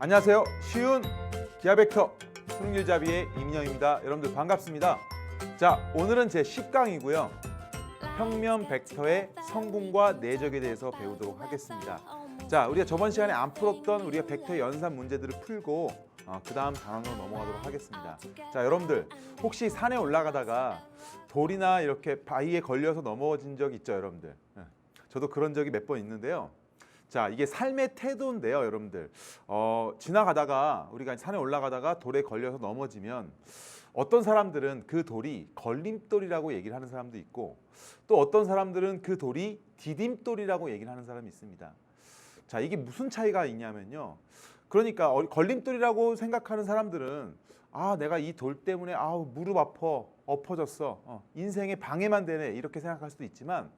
안녕하세요. 쉬운 기하벡터 수능일잡이의 이민영입니다. 여러분들 반갑습니다. 자, 오늘은 제 10강이고요. 평면 벡터의 성분과 내적에 대해서 배우도록 하겠습니다. 자, 우리가 저번 시간에 안 풀었던 우리가 벡터의 연산 문제들을 풀고 그 다음 단원으로 넘어가도록 하겠습니다. 자, 여러분들 혹시 산에 올라가다가 돌이나 이렇게 바위에 걸려서 넘어진 적 있죠, 여러분들? 저도 그런 적이 몇 번 있는데요. 자, 이게 삶의 태도인데요, 여러분들. 지나가다가 우리가 산에 올라가다가 돌에 걸려서 넘어지면 어떤 사람들은 그 돌이 걸림돌이라고 얘기를 하는 사람도 있고 또 어떤 사람들은 그 돌이 디딤돌이라고 얘기를 하는 사람이 있습니다. 자, 이게 무슨 차이가 있냐면요. 그러니까 걸림돌이라고 생각하는 사람들은 내가 이 돌 때문에 무릎 아파, 엎어졌어. 인생에 방해만 되네. 이렇게 생각할 수도 있지만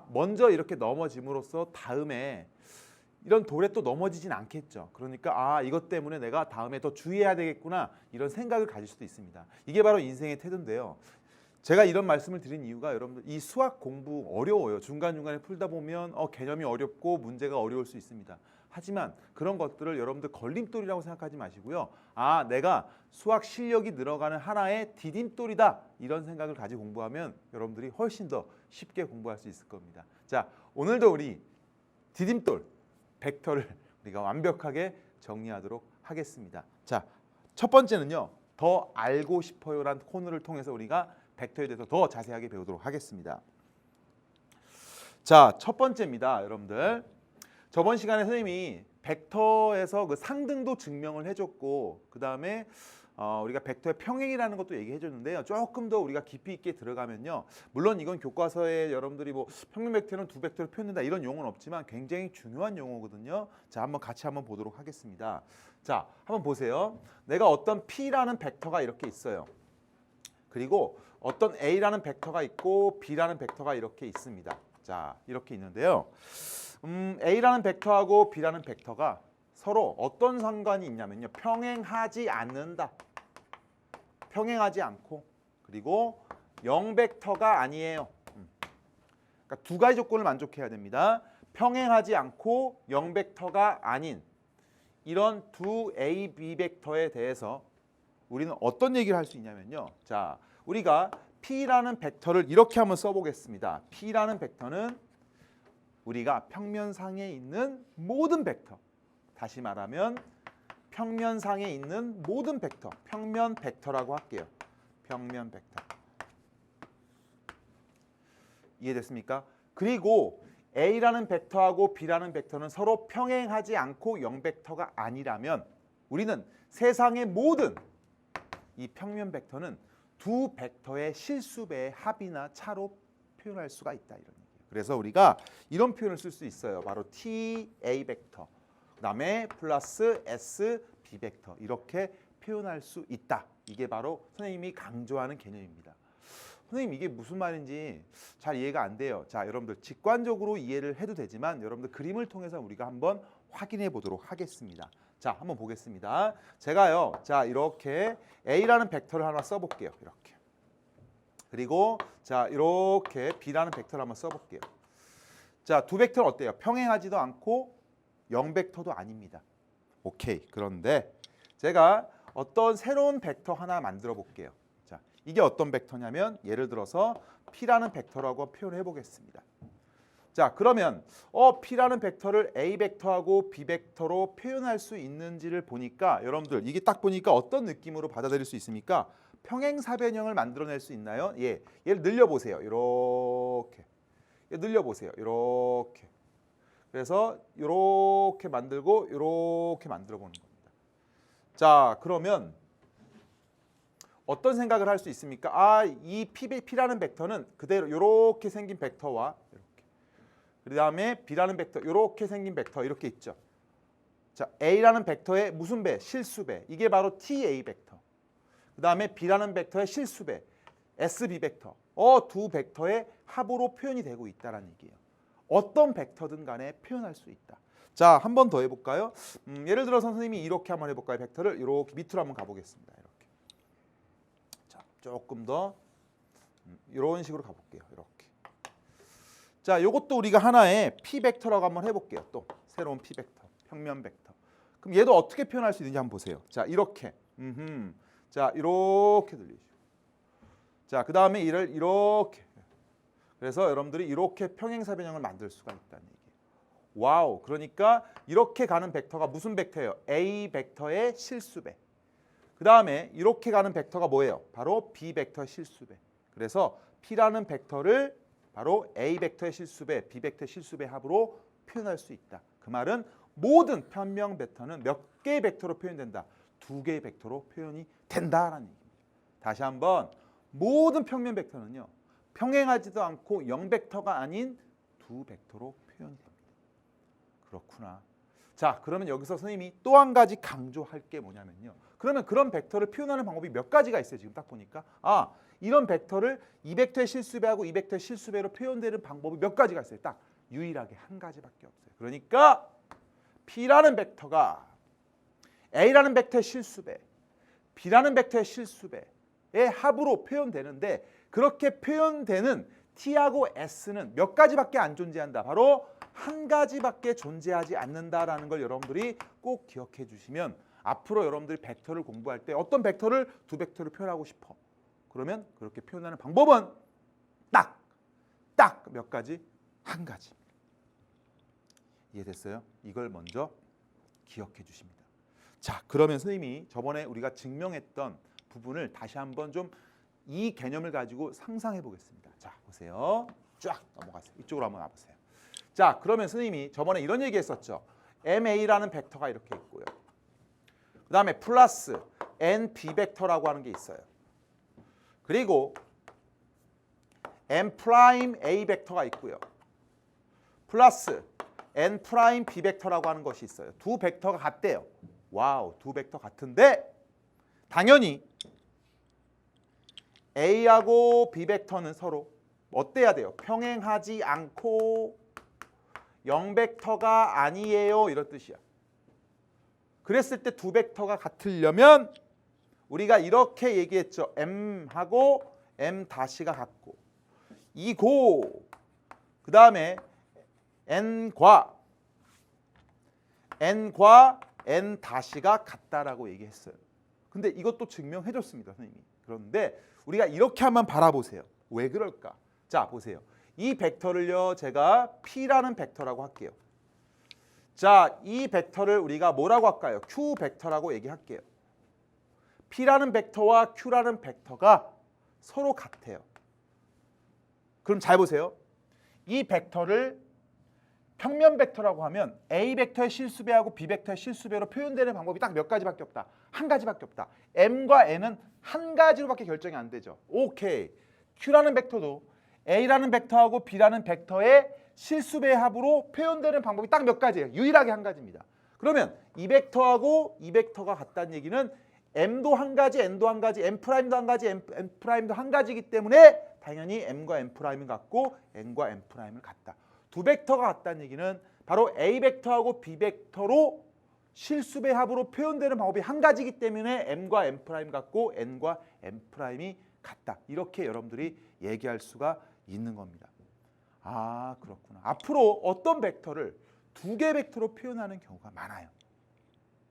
먼저 이렇게 넘어짐으로써 다음에 이런 돌에 또 넘어지진 않겠죠. 그러니까 이것 때문에 내가 다음에 더 주의해야 되겠구나 이런 생각을 가질 수도 있습니다. 이게 바로 인생의 태도인데요. 제가 이런 말씀을 드린 이유가 여러분들 이 수학 공부 어려워요. 중간중간에 풀다 보면 개념이 어렵고 문제가 어려울 수 있습니다. 하지만 그런 것들을 여러분들 걸림돌이라고 생각하지 마시고요. 내가 수학 실력이 늘어가는 하나의 디딤돌이다. 이런 생각을 가지고 공부하면 여러분들이 훨씬 더 쉽게 공부할 수 있을 겁니다. 자, 오늘도 우리 디딤돌, 벡터를 우리가 완벽하게 정리하도록 하겠습니다. 자, 첫 번째는요. 더 알고 싶어요란 코너를 통해서 우리가 벡터에 대해서 더 자세하게 배우도록 하겠습니다. 자, 첫 번째입니다, 여러분들. 저번 시간에 선생님이 벡터에서 그 상등도 증명을 해줬고 그 다음에 우리가 벡터의 평행이라는 것도 얘기해 줬는데요. 조금 더 우리가 깊이 있게 들어가면요. 물론 이건 교과서에 여러분들이 평면 벡터는 두 벡터를 표현한다 이런 용어는 없지만 굉장히 중요한 용어거든요. 자, 같이 한번 보도록 하겠습니다. 자, 한번 보세요. 내가 어떤 P라는 벡터가 이렇게 있어요. 그리고 어떤 A라는 벡터가 있고 B라는 벡터가 이렇게 있습니다. 자, 이렇게 있는데요. A라는 벡터하고 B라는 벡터가 서로 어떤 상관이 있냐면요. 평행하지 않는다. 평행하지 않고 그리고 0벡터가 아니에요. 그러니까 두 가지 조건을 만족해야 됩니다. 평행하지 않고 0벡터가 아닌 이런 두 A, B 벡터에 대해서 우리는 어떤 얘기를 할 수 있냐면요. 자, 우리가 P라는 벡터를 이렇게 한번 써보겠습니다. P라는 벡터는 우리가 평면상에 있는 모든 벡터, 다시 말하면 평면상에 있는 모든 벡터, 평면 벡터라고 할게요. 평면 벡터. 이해됐습니까? 그리고 A라는 벡터하고 B라는 벡터는 서로 평행하지 않고 0벡터가 아니라면 우리는 세상의 모든 이 평면 벡터는 두 벡터의 실수배의 합이나 차로 표현할 수가 있다. 이런 얘기예요. 그래서 우리가 이런 표현을 쓸 수 있어요. 바로 TA 벡터, 그 다음에 플러스 SB 벡터 이렇게 표현할 수 있다. 이게 바로 선생님이 강조하는 개념입니다. 선생님 이게 무슨 말인지 잘 이해가 안 돼요. 자, 여러분들 직관적으로 이해를 해도 되지만 여러분들 그림을 통해서 우리가 한번 확인해 보도록 하겠습니다. 자, 한번 보겠습니다. 제가요, 자, 이렇게 A라는 벡터를 하나 써볼게요. 이렇게. 그리고 자, 이렇게 B라는 벡터를 한번 써볼게요. 자, 두 벡터는 어때요? 평행하지도 않고 0벡터도 아닙니다. 오케이. 그런데 제가 어떤 새로운 벡터 하나 만들어 볼게요. 자, 이게 어떤 벡터냐면 예를 들어서 P라는 벡터라고 표현해 보겠습니다. 자, 그러면 P라는 벡터를 A 벡터하고 B 벡터로 표현할 수 있는지를 보니까 여러분들 이게 딱 보니까 어떤 느낌으로 받아들일 수 있습니까? 평행사변형을 만들어낼 수 있나요? 예, 얘를 늘려보세요. 이렇게 늘려보세요. 이렇게. 그래서 이렇게 만들고 이렇게 만들어 보는 겁니다. 자, 그러면 어떤 생각을 할 수 있습니까? 이 P라는 벡터는 그대로 이렇게 생긴 벡터와 이렇게. 그 다음에 B라는 벡터 이렇게 생긴 벡터 이렇게 있죠. 자, A라는 벡터의 무슨 배? 실수배. 이게 바로 TA 벡터. 그 다음에 B라는 벡터의 실수배, SB 벡터. 두 벡터의 합으로 표현이 되고 있다는 얘기예요. 어떤 벡터든 간에 표현할 수 있다. 자, 한 번 더 해볼까요? 예를 들어 선생님이 이렇게 한번 해볼까요? 벡터를 이렇게 밑으로 한번 가보겠습니다. 이렇게. 자, 조금 더 이런 식으로 가볼게요. 이렇게. 자, 이것도 우리가 하나의 P 벡터라고 한번 해볼게요. 또 새로운 P 벡터, 평면 벡터. 그럼 얘도 어떻게 표현할 수 있는지 한번 보세요. 자, 이렇게. 자, 이렇게 들리죠. 자, 그 다음에 이를 이렇게. 그래서 여러분들이 이렇게 평행사 변형을 만들 수가 있다는 얘기예요. 와우. 그러니까 이렇게 가는 벡터가 무슨 벡터예요? A 벡터의 실수배. 그 다음에 이렇게 가는 벡터가 뭐예요? 바로 B 벡터의 실수배. 그래서 P라는 벡터를 바로 A 벡터의 실수배, B 벡터의 실수배 합으로 표현할 수 있다. 그 말은 모든 평면 벡터는 몇 개의 벡터로 표현된다? 2개의 벡터로 표현이 된다라는 얘기입니다. 다시 한번 모든 평면 벡터는요. 평행하지도 않고 0벡터가 아닌 2벡터로 표현됩니다. 그렇구나. 자, 그러면 여기서 선생님이 또 한 가지 강조할 게 뭐냐면요. 그러면 그런 벡터를 표현하는 방법이 몇 가지가 있어요. 지금 딱 보니까. 아, 이런 벡터를 이 벡터의 실수배하고 이 벡터의 실수배로 표현되는 방법이 몇 가지가 있어요. 딱 유일하게 한 가지밖에 없어요. 그러니까 P라는 벡터가 A라는 벡터의 실수배, B라는 벡터의 실수배의 합으로 표현되는데 그렇게 표현되는 T하고 S는 몇 가지밖에 안 존재한다. 바로 한 가지밖에 존재하지 않는다라는 걸 여러분들이 꼭 기억해 주시면 앞으로 여러분들이 벡터를 공부할 때 어떤 벡터를 2벡터로 표현하고 싶어. 그러면 그렇게 표현하는 방법은 딱 몇 가지? 한 가지. 이해됐어요? 이걸 먼저 기억해 주십니다. 자, 그러면 선생님이 저번에 우리가 증명했던 부분을 다시 한번 좀 이 개념을 가지고 상상해 보겠습니다. 자, 보세요. 쫙 넘어가세요. 이쪽으로 한번 와보세요. 자, 그러면 선생님이 저번에 이런 얘기 했었죠. MA라는 벡터가 이렇게 있고요. 그 다음에 플러스 NB 벡터라고 하는 게 있어요. 그리고 M'A 벡터가 있고요. 플러스 N'B 벡터라고 하는 것이 있어요. 두 벡터가 같대요. 와우, 두 벡터 같은데 당연히 A하고 B 벡터는 서로 어때야 돼요? 평행하지 않고 0벡터가 아니에요. 이런 뜻이야. 그랬을 때 두 벡터가 같으려면 우리가 이렇게 얘기했죠. M하고 M-가 같고 이고 그 다음에 N과 N-가 같다라고 얘기했어요. 근데 이것도 증명해 줬습니다. 선생님이. 그런데 우리가 이렇게 한번 바라보세요. 왜 그럴까? 자, 보세요. 이 벡터를요. 제가 P라는 벡터라고 할게요. 자, 이 벡터를 우리가 뭐라고 할까요? Q 벡터라고 얘기할게요. P라는 벡터와 Q라는 벡터가 서로 같아요. 그럼 잘 보세요. 이 벡터를 평면 벡터라고 하면 A 벡터의 실수배하고 B 벡터의 실수배로 표현되는 방법이 딱 몇 가지밖에 없다. 한 가지밖에 없다. M과 N은 한 가지로밖에 결정이 안 되죠. 오케이. Q라는 벡터도 A라는 벡터하고 B라는 벡터의 실수배의 합으로 표현되는 방법이 딱 몇 가지예요. 유일하게 한 가지입니다. 그러면 이 벡터하고 이 벡터가 같다는 얘기는 M도 한 가지, N도 한 가지, M'도 한 가지, M'도 한 가지이기 때문에 당연히 M과 M'은 같고 N과 M'은 같다. 두 벡터가 같다는 얘기는 바로 A 벡터하고 B 벡터로 실수배 합으로 표현되는 방법이 한 가지이기 때문에 M과 M' 같고 N과 M''이 같다. 이렇게 여러분들이 얘기할 수가 있는 겁니다. 아, 그렇구나. 앞으로 어떤 벡터를 두 개 벡터로 표현하는 경우가 많아요.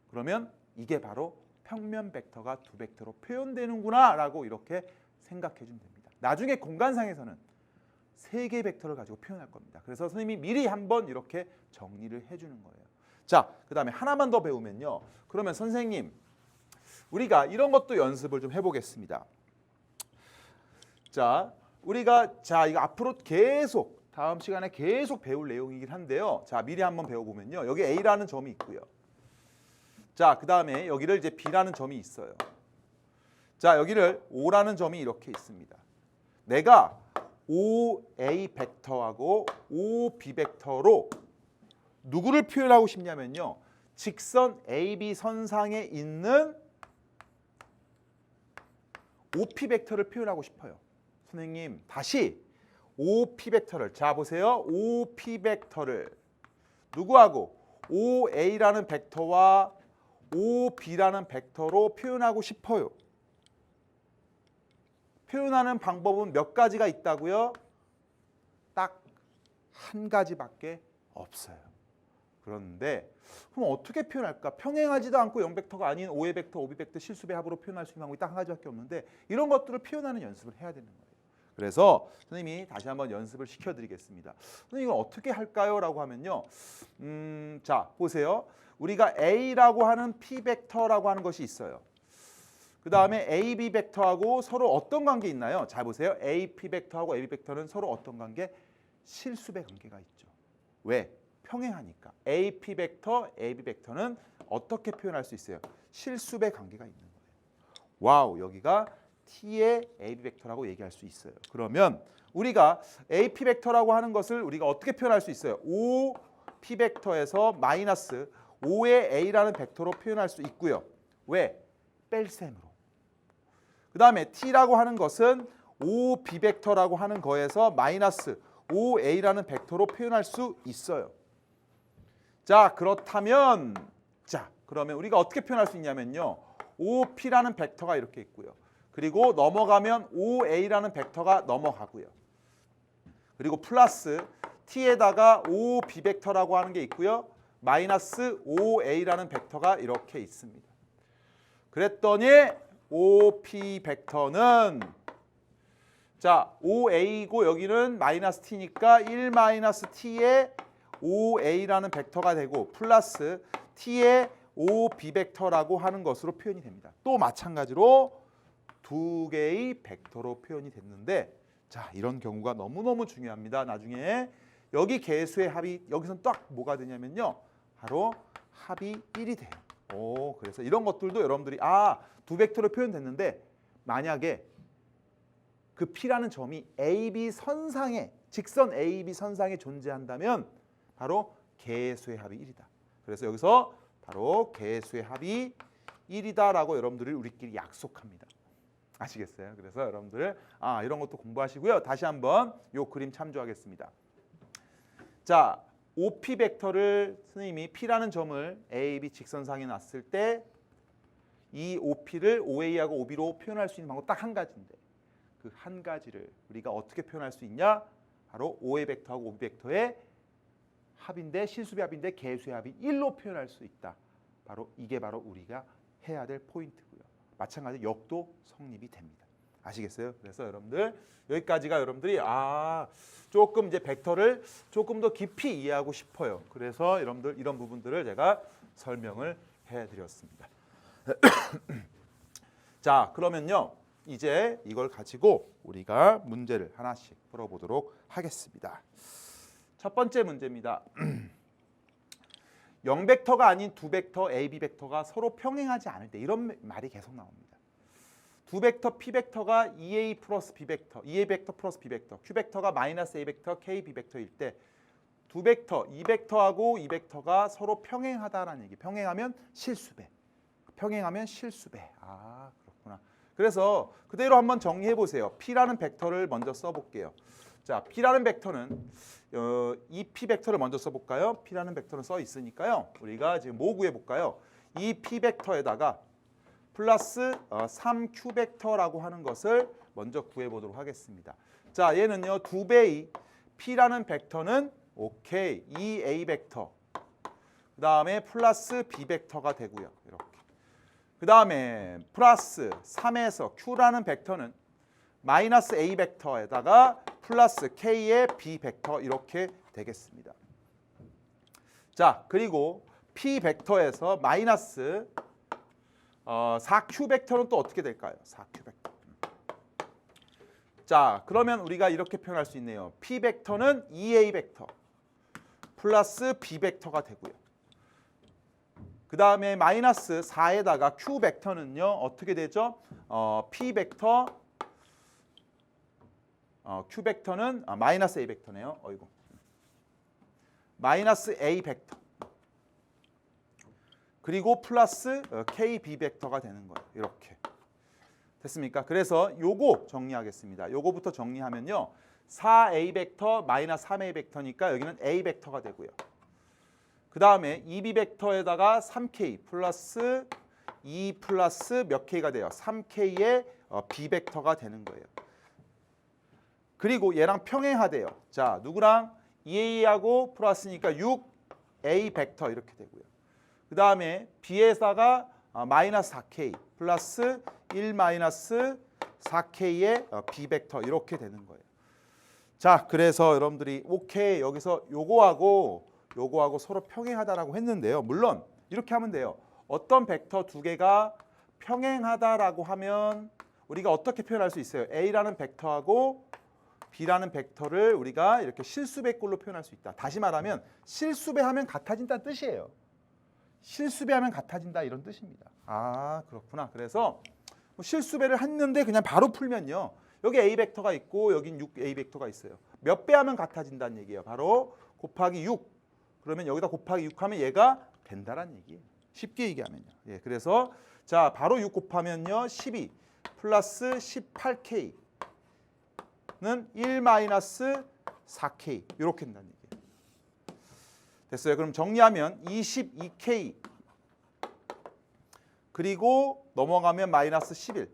그러면 이게 바로 평면 벡터가 두 벡터로 표현되는구나 라고 이렇게 생각해 주면 됩니다. 나중에 공간상에서는 세 개의 벡터를 가지고 표현할 겁니다. 그래서 선생님이 미리 한번 이렇게 정리를 해주는 거예요. 자, 그 다음에 하나만 더 배우면요. 그러면 선생님, 우리가 이런 것도 연습을 좀 해보겠습니다. 자, 우리가 이거 앞으로 계속 다음 시간에 계속 배울 내용이긴 한데요. 자, 미리 한번 배워보면요. 여기 A라는 점이 있고요. 자, 그 다음에 여기를 이제 B라는 점이 있어요. 자, 여기를 O라는 점이 이렇게 있습니다. 내가 OA 벡터하고 OB 벡터로 누구를 표현하고 싶냐면요. 직선 AB 선상에 있는 OP 벡터를 표현하고 싶어요. 선생님, 다시 OP 벡터를, 자 보세요. OP 벡터를 누구하고 OA라는 벡터와 OB라는 벡터로 표현하고 싶어요. 표현하는 방법은 몇 가지가 있다고요? 딱 한 가지밖에 없어요. 그런데 그럼 어떻게 표현할까? 평행하지도 않고 0벡터가 아닌 5의 벡터, 5B 벡터 실수배 합으로 표현할 수 있는 방법이 딱 한 가지밖에 없는데 이런 것들을 표현하는 연습을 해야 되는 거예요. 그래서 선생님이 다시 한번 연습을 시켜드리겠습니다. 선생님 이건 어떻게 할까요? 라고 하면요. 자 보세요. 우리가 A라고 하는 P 벡터라고 하는 것이 있어요. 그 다음에 AB 벡터하고 서로 어떤 관계 있나요? 잘 보세요. AP 벡터하고 AB 벡터는 서로 어떤 관계? 실수배 관계가 있죠. 왜? 평행하니까. AP 벡터, AB 벡터는 어떻게 표현할 수 있어요? 실수배 관계가 있는 거예요. 와우, 여기가 T의 AB 벡터라고 얘기할 수 있어요. 그러면 우리가 AP 벡터라고 하는 것을 우리가 어떻게 표현할 수 있어요? 5P 벡터에서 마이너스 5의 A라는 벡터로 표현할 수 있고요. 왜? 뺄셈으로. 그 다음에 T라고 하는 것은 5B 벡터라고 하는 거에서 마이너스 5A라는 벡터로 표현할 수 있어요. 자, 그렇다면 그러면 우리가 어떻게 표현할 수 있냐면요. 5P라는 벡터가 이렇게 있고요. 그리고 넘어가면 5A라는 벡터가 넘어가고요. 그리고 플러스 T에다가 5B 벡터라고 하는 게 있고요. 마이너스 5A라는 벡터가 이렇게 있습니다. 그랬더니 5P 벡터는 자 5A고 여기는 마이너스 T니까 1 마이너스 T의 5A라는 벡터가 되고 플러스 T의 5B 벡터라고 하는 것으로 표현이 됩니다. 또 마찬가지로 두 개의 벡터로 표현이 됐는데 자 이런 경우가 너무너무 중요합니다. 나중에 여기 개수의 합이 여기서는 딱 뭐가 되냐면요. 바로 합이 1이 돼요. 그래서 이런 것들도 여러분들이 두 벡터로 표현됐는데 만약에 그 P라는 점이 AB 선상에 직선 AB 선상에 존재한다면 바로 개수의 합이 1이다. 그래서 여기서 바로 개수의 합이 1이다라고 여러분들이 우리끼리 약속합니다. 아시겠어요? 그래서 여러분들 이런 것도 공부하시고요. 다시 한번 이 그림 참조하겠습니다. 자, OP 벡터를 선생님이 P라는 점을 A, B 직선상에 놨을 때 이 OP를 OA하고 OB로 표현할 수 있는 방법 딱 한 가지인데 그 한 가지를 우리가 어떻게 표현할 수 있냐? 바로 OA 벡터하고 OB 벡터의 합인데 실수배 합인데 개수의 합이 1로 표현할 수 있다. 이게 바로 우리가 해야 될 포인트고요. 마찬가지로 역도 성립이 됩니다. 아시겠어요? 그래서 여러분들 여기까지가 여러분들이 조금 이제 벡터를 조금 더 깊이 이해하고 싶어요. 그래서 여러분들 이런 부분들을 제가 설명을 해드렸습니다. 자, 그러면요. 이제 이걸 가지고 우리가 문제를 하나씩 풀어보도록 하겠습니다. 첫 번째 문제입니다. 0벡터가 아닌 두 벡터 A, B 벡터가 서로 평행하지 않을 때 이런 말이 계속 나옵니다. 두 벡터 P 벡터가 EA 플러스 B 벡터, EA 벡터 플러스 B 벡터, Q 벡터가 마이너스 A 벡터, K, B 벡터일 때 두 벡터, 이 벡터하고 이 벡터가 서로 평행하다라는 얘기. 평행하면 실수배. 평행하면 실수배. 그렇구나. 그래서 그대로 한번 정리해 보세요. P라는 벡터를 먼저 써볼게요. 자, P라는 벡터는 이 P 벡터를 먼저 써볼까요? P라는 벡터는 써 있으니까요. 우리가 지금 뭐 구해볼까요? 이 P 벡터에다가 플러스 3Q 벡터라고 하는 것을 먼저 구해보도록 하겠습니다. 자, 얘는요. 두 배의 P라는 벡터는 오케이. 2A 벡터. 그 다음에 플러스 B 벡터가 되고요. 이렇게. 그 다음에 플러스 3에서 Q라는 벡터는 마이너스 A 벡터에다가 플러스 K의 B 벡터 이렇게 되겠습니다. 자, 그리고 P 벡터에서 마이너스 4Q 벡터는 또 어떻게 될까요? 4Q 벡터. 자, 그러면 우리가 이렇게 표현할 수 있네요. P 벡터는 2A 벡터 플러스 B 벡터가 되고요. 그 다음에 마이너스 4에다가 Q 벡터는요. 어떻게 되죠? P 벡터 Q 벡터는 마이너스 A 벡터네요. 마이너스 A 벡터 그리고 플러스 KB 벡터가 되는 거예요. 이렇게 됐습니까? 그래서 요거 정리하겠습니다. 요거부터 정리하면요. 4A 벡터 마이너스 3A 벡터니까 여기는 A 벡터가 되고요. 그 다음에 2B 벡터에다가 3K 플러스 2 플러스 몇 K가 돼요? 3K의 B 벡터가 되는 거예요. 그리고 얘랑 평행하대요. 자, 누구랑? 2A하고 플러스니까 6 A 벡터 이렇게 되고요. 그 다음에 B에다가 마이너스 4K 플러스 1 마이너스 4K의 B 벡터 이렇게 되는 거예요. 자, 그래서 여러분들이 오케이 여기서 요거하고 서로 평행하다라고 했는데요. 물론 이렇게 하면 돼요. 어떤 벡터 두 개가 평행하다라고 하면 우리가 어떻게 표현할 수 있어요? A라는 벡터하고 B라는 벡터를 우리가 이렇게 실수배꼴로 표현할 수 있다. 다시 말하면 실수배하면 같아진다는 뜻이에요. 실수배하면 같아진다 이런 뜻입니다. 아, 그렇구나. 그래서 실수배를 했는데 그냥 바로 풀면요. 여기 A 벡터가 있고 여긴 6A 벡터가 있어요. 몇 배 하면 같아진다는 얘기예요. 바로 곱하기 6. 그러면 여기다 곱하기 6 하면 얘가 된다라는 얘기예요. 쉽게 얘기하면요. 예, 그래서 자, 바로 6 곱하면요. 12 플러스 18K는 1 마이너스 4K 이렇게 된다는 얘기예요. 됐어요. 그럼 정리하면 22K 그리고 넘어가면 마이너스 11.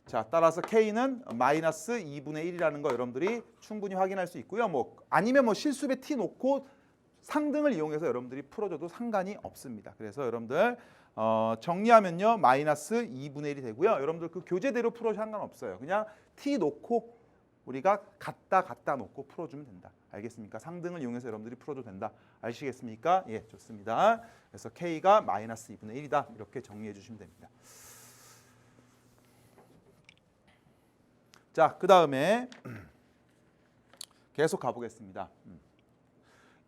자, 따라서 K는 마이너스 2분의 1이라는 거 여러분들이 충분히 확인할 수 있고요. 뭐 아니면 뭐 실수배 T 놓고 상등을 이용해서 여러분들이 풀어줘도 상관이 없습니다. 그래서 여러분들 정리하면요. 마이너스 2분의 1이 되고요. 여러분들 그 교재대로 풀어도 상관없어요. 그냥 T 놓고 우리가 갖다 놓고 풀어주면 된다. 알겠습니까? 상등을 이용해서 여러분들이 풀어도 된다. 아시겠습니까? 예, 좋습니다. 그래서 K가 마이너스 2분의 1이다. 이렇게 정리해 주시면 됩니다. 자, 그 다음에 계속 가보겠습니다.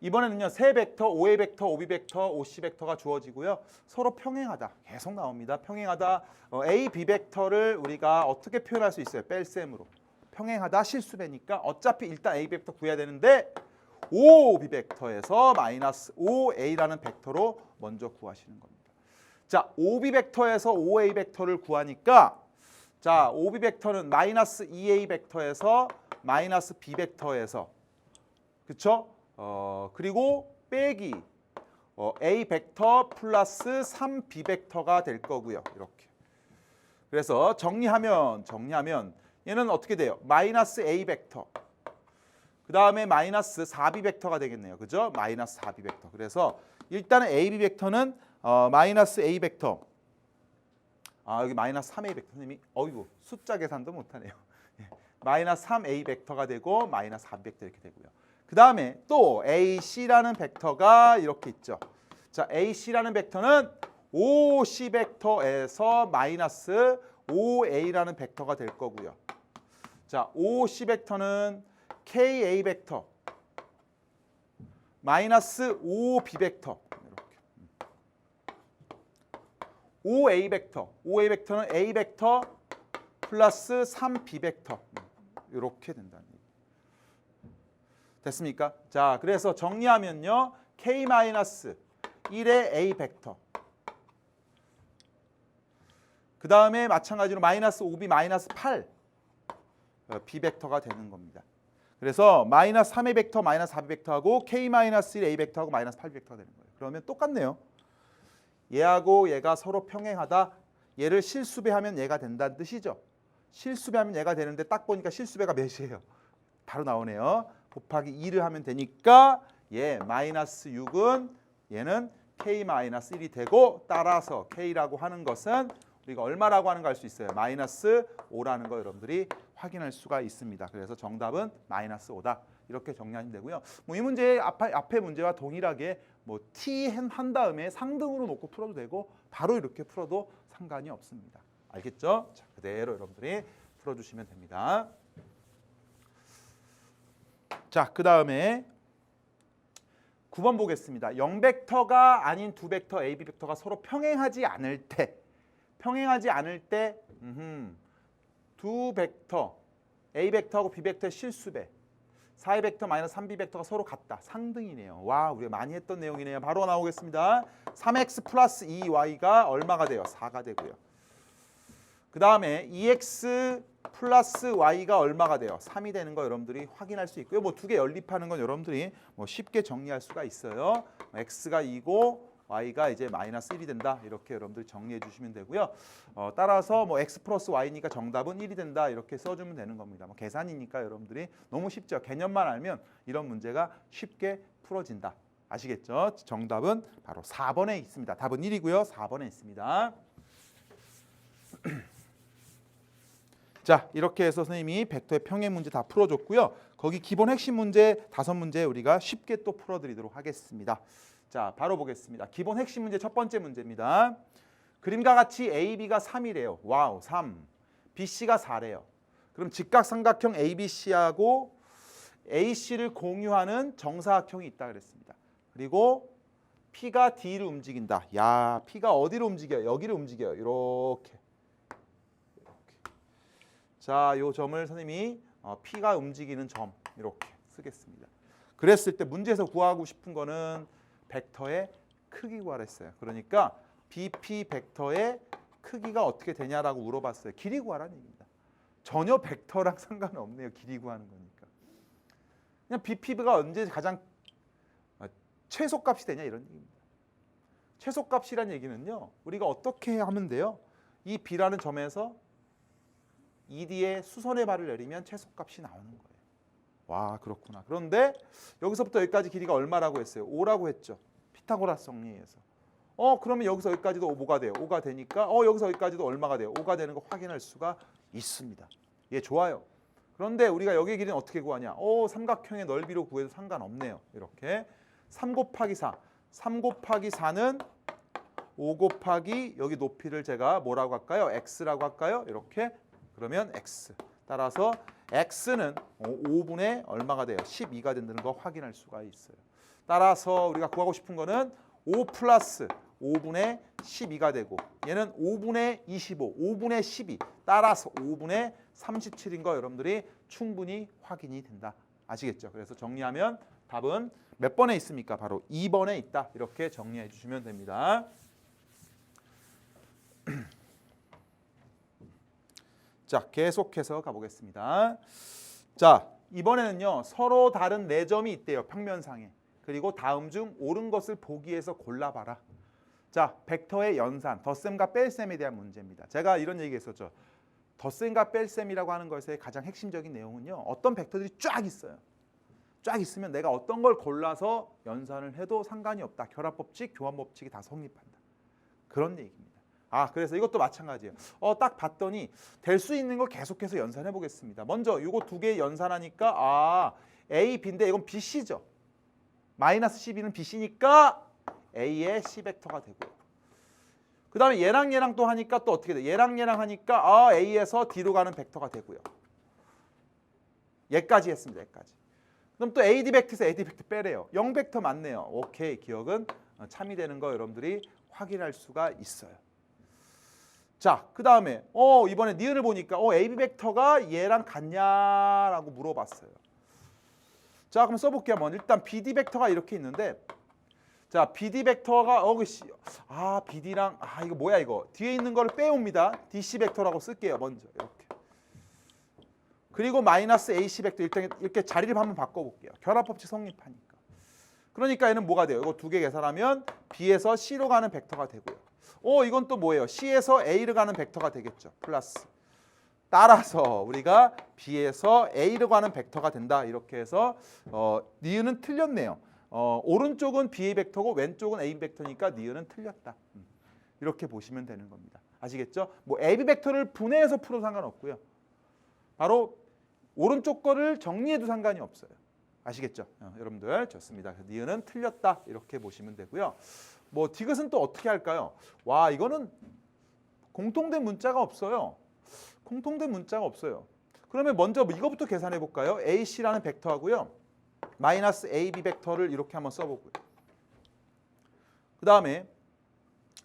이번에는요. 세 벡터, OA 벡터, OB 벡터, OC 벡터가 주어지고요. 서로 평행하다. 계속 나옵니다. 평행하다. A, B 벡터를 우리가 어떻게 표현할 수 있어요? 뺄셈으로. 평행하다 실수배니까 어차피 일단 A 벡터 구해야 되는데 OB 벡터에서 마이너스 OA라는 벡터로 먼저 구하시는 겁니다. 자, OB 벡터에서 OA 벡터를 구하니까 자, OB 벡터는 마이너스 2A 벡터에서 마이너스 B 벡터에서 그쵸? 그리고 빼기 A 벡터 플러스 3B 벡터가 될 거고요. 이렇게. 그래서 정리하면 얘는 어떻게 돼요? 마이너스 A 벡터. 그 다음에 마이너스 4B 벡터가 되겠네요. 그죠? 마이너스 4B 벡터. 그래서 일단은 AB 벡터는 마이너스 A 벡터. 아, 여기 마이너스 3A 벡터. 선생님이 어이구 숫자 계산도 못하네요. 마이너스 3A 벡터가 되고 마이너스 4B 벡터 이렇게 되고요. 그 다음에 또 AC라는 벡터가 이렇게 있죠. 자, AC라는 벡터는 OC 벡터에서 마이너스 OA라는 벡터가 될 거고요. 자, OC 벡터는 KA 벡터 마이너스 OB 벡터 이렇게. OA 벡터는 A 벡터 플러스 3B 벡터 이렇게 된다는 얘기. 됐습니까? 자, 그래서 정리하면요. K 마이너스 1의 A 벡터. 그 다음에 마찬가지로 마이너스 5B 마이너스 8 B 벡터가 되는 겁니다. 그래서 마이너스 3A 벡터 마이너스 4B 벡터하고 K 마이너스 1 A 벡터하고 마이너스 8B 벡터가 되는 거예요. 그러면 똑같네요. 얘하고 얘가 서로 평행하다. 얘를 실수배하면 얘가 된다는 뜻이죠. 실수배하면 얘가 되는데 딱 보니까 실수배가 몇이에요? 바로 나오네요. 곱하기 2를 하면 되니까 얘 마이너스 6은 얘는 K 마이너스 1이 되고 따라서 K라고 하는 것은 우리가 얼마라고 하는 거 알 수 있어요. 마이너스 5라는 거 여러분들이 확인할 수가 있습니다. 그래서 정답은 마이너스 5다. 이렇게 정리하시면 되고요. 뭐 이 문제 앞에 문제와 동일하게 뭐 T 한 다음에 상등으로 놓고 풀어도 되고 바로 이렇게 풀어도 상관이 없습니다. 알겠죠? 자, 그대로 여러분들이 풀어주시면 됩니다. 자, 그 다음에 9번 보겠습니다. 0벡터가 아닌 두 벡터 A, B 벡터가 서로 평행하지 않을 때 두 벡터 A 벡터하고 B 벡터의 실수배 4A 벡터 마이너스 3B 벡터가 서로 같다. 상등이네요. 와, 우리가 많이 했던 내용이네요. 바로 나오겠습니다. 3X 플러스 2Y가 얼마가 돼요? 4가 되고요. 그 다음에 2X 플러스 Y가 얼마가 돼요? 3이 되는 거 여러분들이 확인할 수 있고요. 뭐 두 개 연립하는 건 여러분들이 뭐 쉽게 정리할 수가 있어요. X가 2고 Y가 이제 마이너스 1이 된다. 이렇게 여러분들 정리해 주시면 되고요. 따라서 뭐 X 플러스 Y니까 정답은 1이 된다. 이렇게 써주면 되는 겁니다. 뭐 계산이니까 여러분들이 너무 쉽죠. 개념만 알면 이런 문제가 쉽게 풀어진다. 아시겠죠? 정답은 바로 4번에 있습니다. 답은 1이고요. 4번에 있습니다. 자, 이렇게 해서 선생님이 벡터의 평행 문제 다 풀어줬고요. 거기 기본 핵심 문제 5문제 우리가 쉽게 또 풀어드리도록 하겠습니다. 자, 바로 보겠습니다. 기본 핵심 문제 첫 번째 문제입니다. 그림과 같이 AB가 3이래요. 와우, 3. BC가 4래요. 그럼 직각삼각형 ABC하고 AC를 공유하는 정사각형이 있다 그랬습니다. 그리고 P가 D를 움직인다. 야, P가 어디로 움직여요? 여기를 움직여요. 이렇게. 자, 요 점을 선생님이 P가 움직이는 점 이렇게 쓰겠습니다. 그랬을 때 문제에서 구하고 싶은 거는 벡터의 크기 구하랬어요. 그러니까 BP 벡터의 크기가 어떻게 되냐라고 물어봤어요. 길이 구하라는 얘기입니다. 전혀 벡터랑 상관은 없네요. 길이 구하는 거니까. 그냥 BP가 언제 가장 최소값이 되냐 이런 얘기입니다. 최소값이란 얘기는요. 우리가 어떻게 하면 돼요? 이 B라는 점에서 ED의 수선의 발을 내리면 최소값이 나오는 거예요. 와, 그렇구나. 그런데 여기서부터 여기까지 길이가 얼마라고 했어요? 5라고 했죠. 피타고라스 정리에서. 그러면 여기서 여기까지도 뭐가 돼요? 5가 되니까 여기서 여기까지도 얼마가 돼요? 5가 되는 거 확인할 수가 있습니다. 예, 좋아요. 그런데 우리가 여기의 길이는 어떻게 구하냐? 삼각형의 넓이로 구해도 상관없네요. 이렇게 3 곱하기 4. 3 곱하기 4는 5 곱하기 여기 높이를 제가 뭐라고 할까요? x라고 할까요? 이렇게 그러면 x. 따라서 x는 5분의 얼마가 돼요? 12가 된다는 거 확인할 수가 있어요. 따라서 우리가 구하고 싶은 거는 5 플러스 5분의 12가 되고 얘는 5분의 25, 5분의 12 따라서 5분의 37인 거 여러분들이 충분히 확인이 된다. 아시겠죠? 그래서 정리하면 답은 몇 번에 있습니까? 바로 2번에 있다. 이렇게 정리해 주시면 됩니다. 자, 계속해서 가보겠습니다. 자, 이번에는요. 서로 다른 4점이 있대요. 평면상에. 그리고 다음 중 옳은 것을 보기 위해서 골라봐라. 자, 벡터의 연산, 덧셈과 뺄셈에 대한 문제입니다. 제가 이런 얘기 했었죠. 덧셈과 뺄셈이라고 하는 것의 가장 핵심적인 내용은요. 어떤 벡터들이 쫙 있어요. 쫙 있으면 내가 어떤 걸 골라서 연산을 해도 상관이 없다. 결합법칙, 교환법칙이 다 성립한다. 그런 얘기입니다. 그래서 이것도 마찬가지예요. 딱 봤더니 될 수 있는 걸 계속해서 연산해 보겠습니다. 먼저 이거 두 개 연산하니까 A, B인데 이건 BC죠. 마이너스 12는 BC니까 A의 C벡터가 되고요. 그 다음에 얘랑 얘랑 또 하니까 또 어떻게 돼? 얘랑 얘랑 하니까 A에서 D로 가는 벡터가 되고요. 얘까지 했습니다. 얘까지. 그럼 또 AD 벡터에서 AD 벡터 빼래요. 0벡터 맞네요. 오케이. 기억은 참이 되는 거 여러분들이 확인할 수가 있어요. 자, 그 다음에 이번에 니은을 보니까 AB 벡터가 얘랑 같냐라고 물어봤어요. 자, 그럼 써볼게요. 일단 BD 벡터가 이렇게 있는데 자, BD 벡터가 BD랑 이거 뭐야 이거 뒤에 있는 거를 빼옵니다. DC 벡터라고 쓸게요. 먼저 이렇게. 그리고 마이너스 AC 벡터 일단 이렇게 자리를 한번 바꿔볼게요. 결합법칙 성립하니까. 그러니까 얘는 뭐가 돼요? 이거 두 개 계산하면 B에서 C로 가는 벡터가 되고요. 이건 또 뭐예요? C에서 A로 가는 벡터가 되겠죠. 플러스. 따라서 우리가 B에서 A로 가는 벡터가 된다. 이렇게 해서 니은은 틀렸네요. 오른쪽은 B의 벡터고 왼쪽은 A 벡터니까 니은은 틀렸다. 이렇게 보시면 되는 겁니다. 아시겠죠? AB 벡터를 분해해서 풀어도 상관없고요. 바로 오른쪽 거를 정리해도 상관이 없어요. 아시겠죠? 여러분들 좋습니다. 니은은 틀렸다. 이렇게 보시면 되고요. 디귿은 또 어떻게 할까요? 와, 이거는 공통된 문자가 없어요. 공통된 문자가 없어요. 그러면 먼저 이거부터 계산해 볼까요? AC라는 벡터하고요. 마이너스 AB 벡터를 이렇게 한번 써보고요. 그 다음에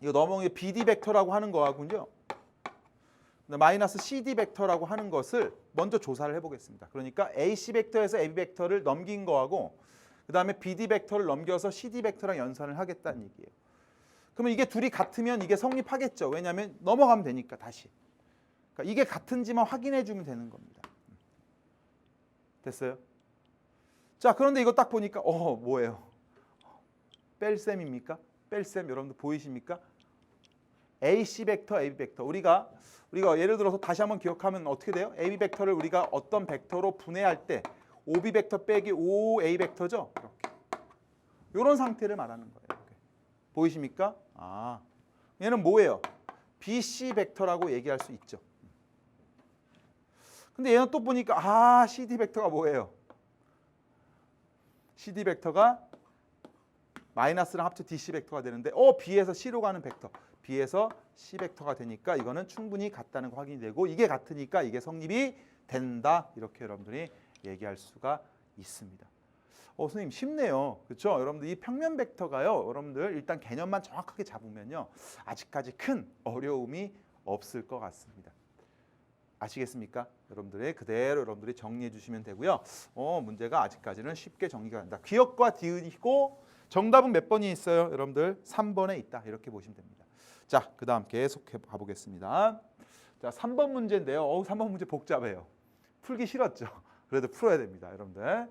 이거 넘어온 게 BD 벡터라고 하는 거하고요. 마이너스 CD 벡터라고 하는 것을 먼저 조사를 해보겠습니다. 그러니까 AC 벡터에서 AB 벡터를 넘긴 거하고 그 다음에 BD 벡터를 넘겨서 CD 벡터랑 연산을 하겠다는 얘기예요. 그러면 이게 둘이 같으면 이게 성립하겠죠. 왜냐하면 넘어가면 되니까 다시. 그러니까 이게 같은지만 확인해 주면 되는 겁니다. 됐어요? 자, 그런데 이거 딱 보니까 뭐예요? 뺄셈입니까? 뺄셈 여러분들 보이십니까? AC 벡터, AB 벡터. 우리가 예를 들어서 다시 한번 기억하면 어떻게 돼요? AB 벡터를 우리가 어떤 벡터로 분해할 때 OB 벡터 빼기 OA 벡터죠? 이렇게. 이런 상태를 말하는 거예요. 이렇게. 보이십니까? 얘는 뭐예요? BC 벡터라고 얘기할 수 있죠. 근데 얘는 또 보니까 CD 벡터가 뭐예요? CD 벡터가 마이너스랑 합쳐 DC 벡터가 되는데 B에서 C로 가는 벡터, B에서 C 벡터가 되니까 이거는 충분히 같다는 거 확인이 되고 이게 같으니까 이게 성립이 된다. 이렇게 여러분들이 얘기할 수가 있습니다. 선생님 쉽네요. 그렇죠? 여러분들 이 평면 벡터가요. 여러분들 일단 개념만 정확하게 잡으면요. 아직까지 큰 어려움이 없을 것 같습니다. 아시겠습니까? 여러분들의 그대로 여러분들이 정리해 주시면 되고요. 문제가 아직까지는 쉽게 정리가 된다. 기억과 디귿이고 정답은 몇 번이 있어요? 여러분들 3번에 있다. 이렇게 보시면 됩니다. 자, 그다음 계속해 가보겠습니다. 자, 3번 문제인데요. 3번 문제 복잡해요. 풀기 싫었죠? 그래도 풀어야 됩니다. 여러분들.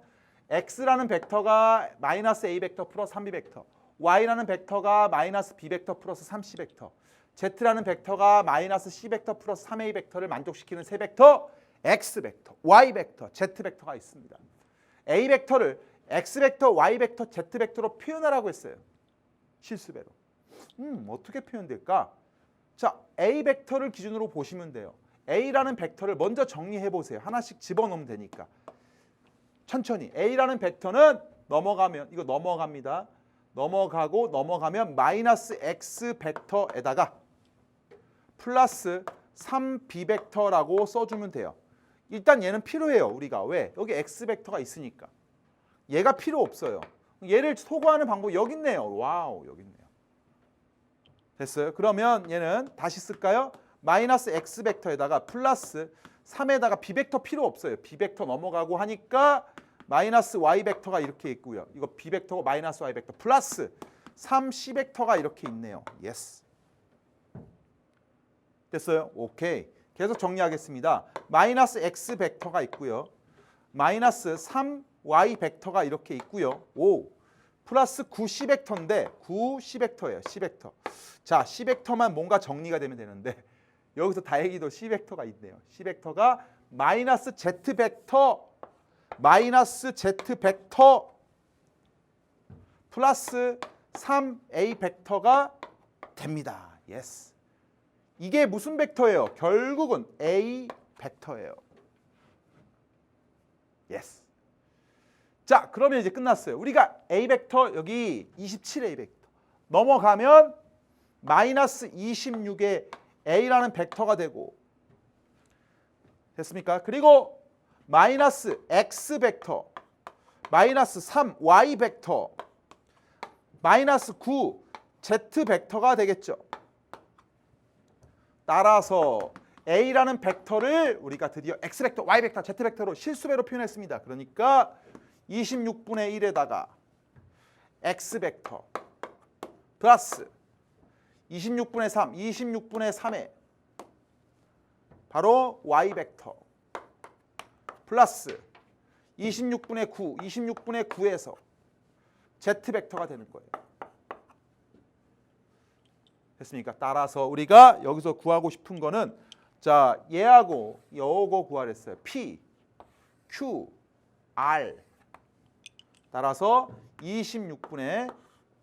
X라는 벡터가 마이너스 A 벡터 플러스 3B 벡터, Y라는 벡터가 마이너스 B 벡터 플러스 3C 벡터, Z라는 벡터가 마이너스 C 벡터 플러스 3A 벡터를 만족시키는 세 벡터 X 벡터, Y 벡터, Z 벡터가 있습니다. A 벡터를 X 벡터, Y 벡터, Z 벡터로 표현하라고 했어요. 실수배로. 어떻게 표현될까? 자, A 벡터를 기준으로 보시면 돼요. A라는 벡터를 먼저 정리해 보세요. 하나씩 집어넣으면 되니까. 천천히. A라는 벡터는 넘어가면 이거 넘어갑니다. 넘어가고 넘어가면 마이너스 X 벡터에다가 플러스 3B 벡터라고 써주면 돼요. 일단 얘는 필요해요. 우리가. 왜? 여기 X 벡터가 있으니까. 얘가 필요 없어요. 얘를 소거하는 방법이 여기 있네요. 와우, 여기 있네요. 됐어요? 그러면 얘는 다시 쓸까요? 마이너스 X 벡터에다가 플러스 3에다가 B 벡터 필요 없어요. B 벡터 넘어가고 하니까 마이너스 Y 벡터가 이렇게 있고요. 이거 B 벡터고 마이너스 Y 벡터 플러스 3C 벡터가 이렇게 있네요. 예스. 됐어요? 오케이. 계속 정리하겠습니다. 마이너스 X 벡터가 있고요. 마이너스 3Y 벡터가 이렇게 있고요. 오. 플러스 9C 벡터인데 9C 벡터예요. C 벡터. 자, C 벡터만 뭔가 정리가 되면 되는데 여기서 다행히도 C 벡터가 있네요. C 벡터가 마이너스 Z 벡터 플러스 3A 벡터가 됩니다. 예스. 이게 무슨 벡터예요? 결국은 A 벡터예요. 예스. 자, 그러면 이제 끝났어요. 우리가 A 벡터 여기 27A 벡터 넘어가면 마이너스 26의 A라는 벡터가 되고 됐습니까? 그리고 마이너스 X 벡터 마이너스 3Y 벡터 마이너스 9 Z 벡터가 되겠죠. 따라서 A라는 벡터를 우리가 드디어 X 벡터, Y 벡터, Z 벡터로 실수배로 표현했습니다. 그러니까 26분의 1에다가 X 벡터 플러스 26분의 3, 26분의 3에 바로 Y 벡터 플러스 26분의 9, 26분의 9에서 Z 벡터가 되는 거예요. 됐습니까? 따라서 우리가 여기서 구하고 싶은 거는 자, 얘하고 요거 구하랬어요. P, Q, R. 따라서 26분의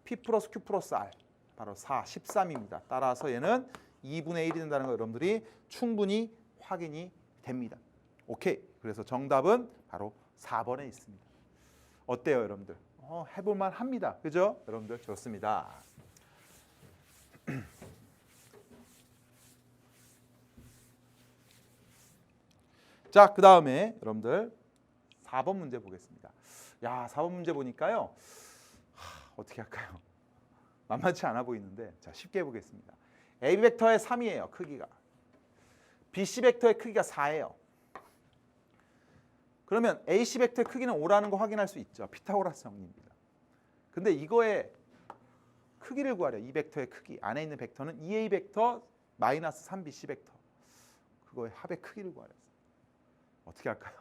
P 플러스 Q 플러스 R. 바로 4, 13입니다. 따라서 얘는 2분의 1이 된다는 거 여러분들이 충분히 확인이 됩니다. 오케이. 그래서 정답은 바로 4번에 있습니다. 어때요, 여러분들? 해볼만 합니다. 그죠? 여러분들 좋습니다. 자, 그 다음에 여러분들 4번 문제 보겠습니다. 야, 4번 문제 보니까요. 어떻게 할까요? 만만치 않아 보이는데 자, 쉽게 해보겠습니다. A 벡터의 3이에요. 크기가. BC 벡터의 크기가 4예요. 그러면 AC 벡터의 크기는 5라는 거 확인할 수 있죠. 피타고라스 정리입니다. 근데 이거의 크기를 구하려. 이 벡터의 크기. 안에 있는 벡터는 2A 벡터 마이너스 3BC 벡터. 그거의 합의 크기를 구하려. 어떻게 할까요?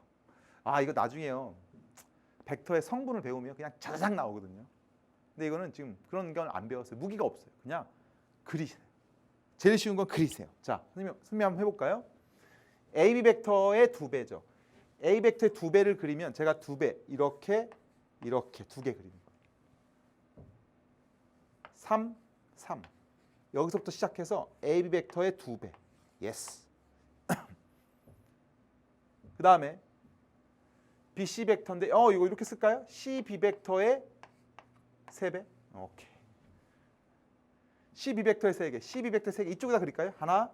이거 나중에요. 벡터의 성분을 배우면 그냥 자자작 나오거든요. 근데 이거는 지금 그런 건 안 배웠어요. 무기가 없어요. 그냥 그리세요. 제일 쉬운 건 그리세요. 자, 선생님 한번 해볼까요? AB 벡터의 2배죠. A 벡터의 2배를 그리면 제가 2배 이렇게 두 개 그리는 거예요. 3, 3. 여기서부터 시작해서 AB 벡터의 2배. 예스. 그 다음에 BC 벡터인데 이거 이렇게 쓸까요? CB 벡터의 3배. 오케이. CB 벡터의 3개. CB 벡터 3개. 이쪽에다 그릴까요? 하나,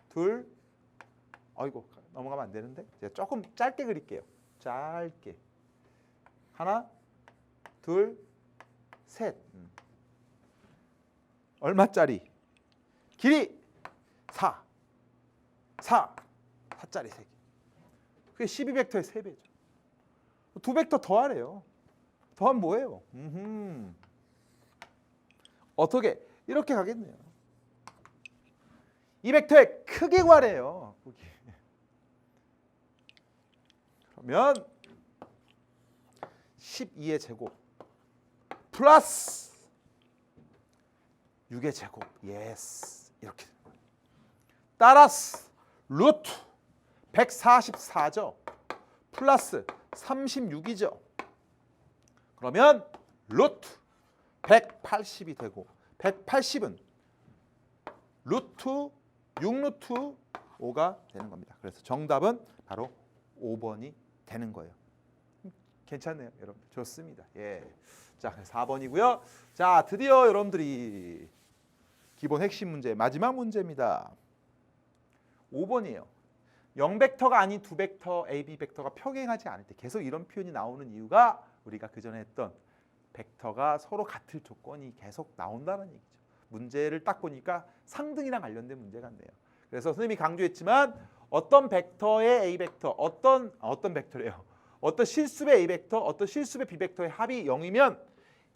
둘. 아이고 넘어가면 안 되는데. 제가 조금 짧게 그릴게요. 짧게. 하나, 둘, 셋. 얼마짜리? 길이 4. 4짜리 3개. 그게 12벡터의 3배죠. 2벡터 더하래요. 더하면 뭐예요? 어떻게? 이렇게 가겠네요. 이 벡터의 크기 구하래요. 그러면 12의 제곱 플러스 6의 제곱. 예스. 이렇게. 따라서 루트 144죠. 플러스 36이죠. 그러면 루트 180이 되고 180은 루트 6루트 5가 되는 겁니다. 그래서 정답은 바로 5번이 되는 거예요. 괜찮네요, 여러분. 좋습니다. 예. 자, 4번이고요. 자, 드디어 여러분들이 기본 핵심 문제 마지막 문제입니다. 5번이에요. 0벡터가 아닌 2벡터 AB 벡터가 평행하지 않을 때 계속 이런 표현이 나오는 이유가 우리가 그전에 했던 벡터가 서로 같을 조건이 계속 나온다는 얘기죠. 문제를 딱 보니까 상등이랑 관련된 문제 같네요. 그래서 선생님이 강조했지만 어떤 벡터의 A 벡터, 어떤 벡터래요. 어떤 실수의 A 벡터, 어떤 실수의 B 벡터의 합이 0이면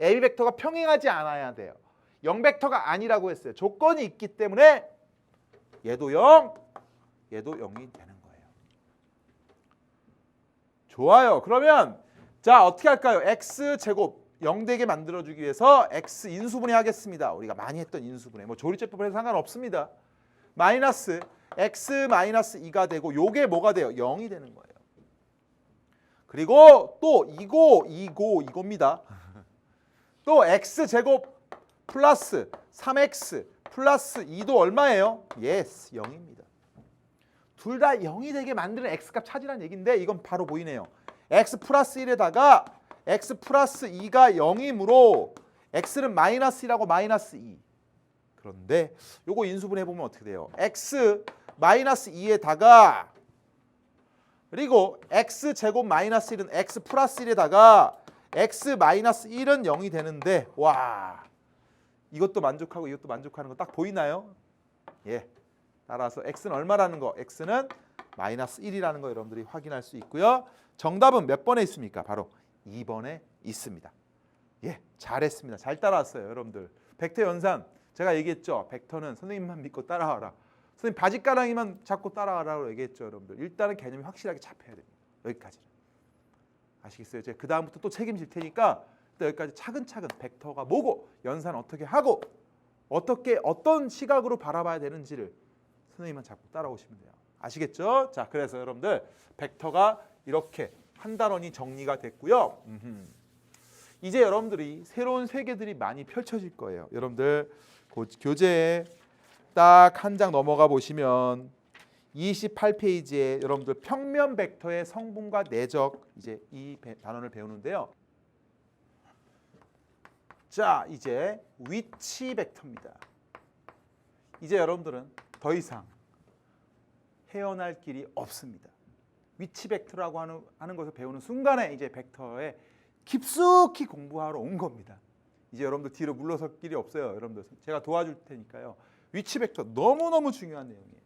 A 벡터가 평행하지 않아야 돼요. 0벡터가 아니라고 했어요. 조건이 있기 때문에 얘도 0, 얘도 0이 되는 거예요. 좋아요. 그러면 자, 어떻게 할까요? X제곱 0 되게 만들어주기 위해서 X 인수분해 하겠습니다. 우리가 많이 했던 인수분해. 뭐 조리제법에 상관없습니다. 마이너스 X 마이너스 2가 되고 요게 뭐가 돼요? 0이 되는 거예요. 그리고 또 이거입니다. 또 X제곱 플러스 3X 플러스 2도 얼마예요? 예스, 0입니다. 둘 다 0이 되게 만드는 X값 찾으라는 얘기인데 이건 바로 보이네요. X 플러스 1에다가 X 플러스 2가 0이므로 X는 마이너스 1하고 마이너스 2. 그런데 요거 인수분해 보면 어떻게 돼요? X 마이너스 2에다가 그리고 X 제곱 마이너스 1은 X 플러스 1에다가 X 마이너스 1은 0이 되는데 와, 이것도 만족하고 이것도 만족하는 거 딱 보이나요? 예. 따라서 X는 얼마라는 거? X는 마이너스 1이라는 거 여러분들이 확인할 수 있고요. 정답은 몇 번에 있습니까? 바로 2번에 있습니다. 예, 잘했습니다. 잘 따라왔어요, 여러분들. 벡터 연산 제가 얘기했죠. 벡터는 선생님만 믿고 따라와라. 선생님 바지가랑이만 잡고 따라와라고 얘기했죠, 여러분들. 일단은 개념이 확실하게 잡혀야 됩니다. 여기까지는. 아시겠어요? 제가 그 다음부터 또 책임질 테니까 여기까지 차근차근 벡터가 뭐고 연산 어떻게 하고 어떻게 어떤 시각으로 바라봐야 되는지를 선생님만 잡고 따라오시면 돼요. 아시겠죠? 자, 그래서 여러분들 벡터가 이렇게 한 단원이 정리가 됐고요. 이제 여러분들이 새로운 세계들이 많이 펼쳐질 거예요. 여러분들 교재에 딱 한 장 넘어가 보시면 28페이지에 여러분들 평면 벡터의 성분과 내적 이제 이 단원을 배우는데요. 자, 이제 위치 벡터입니다. 이제 여러분들은 더 이상 헤어날 길이 없습니다. 위치 벡터라고 하는 것을 배우는 순간에 이제 벡터에 깊숙이 공부하러 온 겁니다. 이제 여러분들 뒤로 물러설 길이 없어요. 여러분들 제가 도와줄 테니까요. 위치 벡터 너무너무 중요한 내용이에요.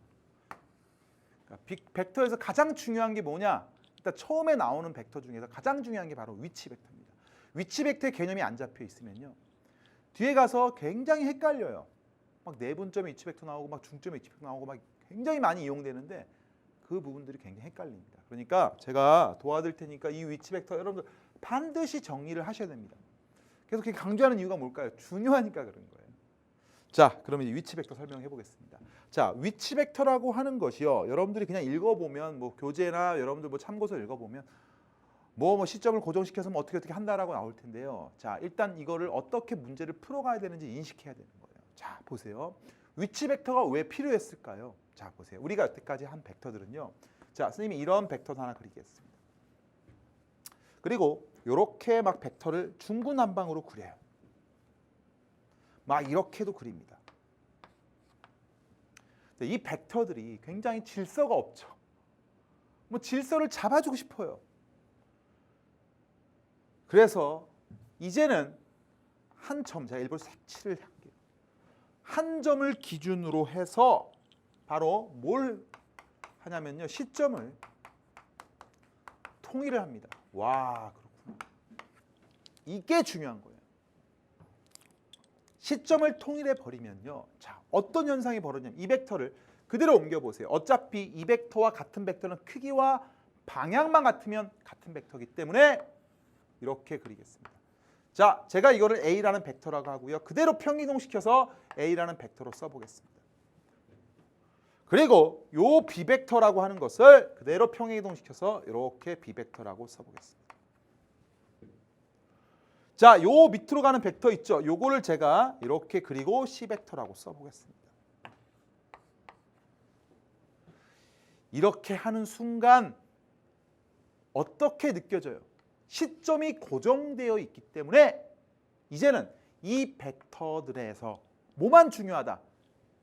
그러니까 벡터에서 가장 중요한 게 뭐냐? 일단 처음에 나오는 벡터 중에서 가장 중요한 게 바로 위치 벡터입니다. 위치 벡터의 개념이 안 잡혀 있으면요. 뒤에 가서 굉장히 헷갈려요. 막 내분점의 위치 벡터 나오고 막 중점의 위치 벡터 나오고 막 굉장히 많이 이용되는데 그 부분들이 굉장히 헷갈립니다. 그러니까 제가 도와드릴 테니까 이 위치 벡터 여러분들 반드시 정리를 하셔야 됩니다. 계속 이렇게 강조하는 이유가 뭘까요? 중요하니까 그런 거예요. 자, 그러면 위치 벡터 설명해 보겠습니다. 자, 위치 벡터라고 하는 것이요. 여러분들이 그냥 읽어보면 뭐 교재나 여러분들 뭐 참고서 읽어보면 뭐 시점을 고정시켜서 뭐 어떻게 한다라고 나올 텐데요. 자, 일단 이거를 어떻게 문제를 풀어가야 되는지 인식해야 되는 거예요. 자, 보세요. 위치 벡터가 왜 필요했을까요? 자, 보세요. 우리가 여태까지 한 벡터들은요. 자, 선생님이 이런 벡터 하나 그리겠습니다. 그리고 이렇게 막 벡터를 중구난방으로 그려요. 막 이렇게도 그립니다. 이 벡터들이 굉장히 질서가 없죠. 뭐 질서를 잡아주고 싶어요. 그래서 이제는 한 점, 제가 일부러 색칠을 할게요. 한 점을 기준으로 해서 바로 뭘 하냐면요. 시점을 통일을 합니다. 와, 그렇구나. 이게 중요한 거예요. 시점을 통일해 버리면요. 자, 어떤 현상이 벌어지냐면 이 벡터를 그대로 옮겨 보세요. 어차피 이 벡터와 같은 벡터는 크기와 방향만 같으면 같은 벡터이기 때문에 이렇게 그리겠습니다. 자, 제가 이거를 A라는 벡터라고 하고요. 그대로 평이동시켜서 A라는 벡터로 써보겠습니다. 그리고 요 B벡터라고 하는 것을 그대로 평이동시켜서 이렇게 B벡터라고 써보겠습니다. 자, 요 밑으로 가는 벡터 있죠? 요거를 제가 이렇게 그리고 C벡터라고 써보겠습니다. 이렇게 하는 순간 어떻게 느껴져요? 시점이 고정되어 있기 때문에 이제는 이 벡터들에서 뭐만 중요하다?